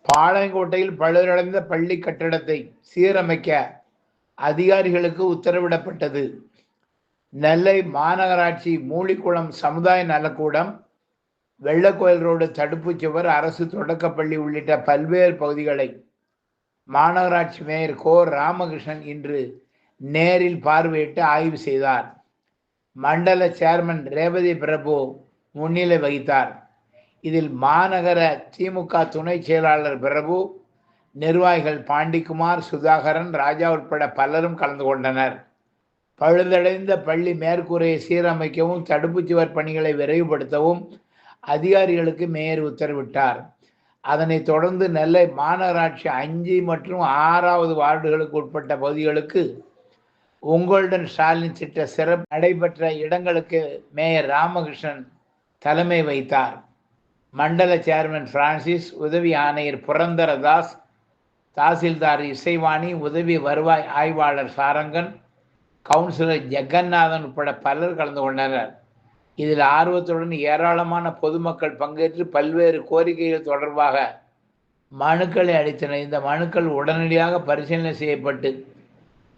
பாளையங்கோட்டையில் பழுதடைந்த பள்ளி கட்டடத்தை சீரமைக்க அதிகாரிகளுக்கு உத்தரவிடப்பட்டது. நெல்லை மாநகராட்சி மூலிக்குளம் சமுதாய நலக்கூடம், வெள்ளக்கோயில் ரோடு தடுப்பு சுவர், அரசு தொடக்கப்பள்ளி உள்ளிட்ட பல்வேறு பகுதிகளை மாநகராட்சி மேயர் கோ. ராமகிருஷ்ணன் இன்று நேரில் பார்வையிட்டு ஆய்வு செய்தார். மண்டல சேர்மன் ரேவதி பிரபு முன்னிலை வகித்தார். இதில் மாநகர திமுக துணை செயலாளர் பிரபு, நிர்வாகிகள் பாண்டிக்குமார், சுதாகரன், ராஜா உட்பட பலரும் கலந்து கொண்டனர். பழுதடைந்த பள்ளி மேற்கூரையை சீரமைக்கவும் தடுப்பு சுவர் பணிகளை விரைவுபடுத்தவும் அதிகாரிகளுக்கு மேயர் உத்தரவிட்டார். அதனைத் தொடர்ந்து நெல்லை மாநகராட்சி 5 மற்றும் 6வது வார்டுகளுக்கு உட்பட்ட பகுதிகளுக்கு உங்களுடன் ஸ்டாலின் திட்ட சிறப்பு நடைபெற்ற இடங்களுக்கு மேயர் ராமகிருஷ்ணன் தலைமை வைத்தார். மண்டல சேர்மன் பிரான்சிஸ், உதவி ஆணையர் புரந்தரதாஸ், தாசில்தார் இசைவாணி, உதவி வருவாய் ஆய்வாளர் சாரங்கன், கவுன்சிலர் ஜெகநாதன் உட்பட பலர் கலந்து கொண்டனர். இதில் ஆர்வத்துடன் ஏராளமான பொதுமக்கள் பங்கேற்று பல்வேறு கோரிக்கைகள் தொடர்பாக மனுக்களை அளித்தனர். இந்த மனுக்கள் உடனடியாக பரிசீலனை செய்யப்பட்டு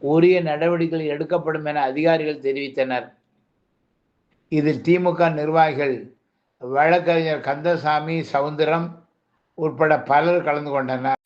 உரிய நடவடிக்கைகள் எடுக்கப்படும் என அதிகாரிகள் தெரிவித்தனர். இதில் திமுக நிர்வாகிகள் வழக்கறிஞர் கந்தசாமி, சவுந்தரம் உட்பட பலர் கலந்து கொண்டனர்.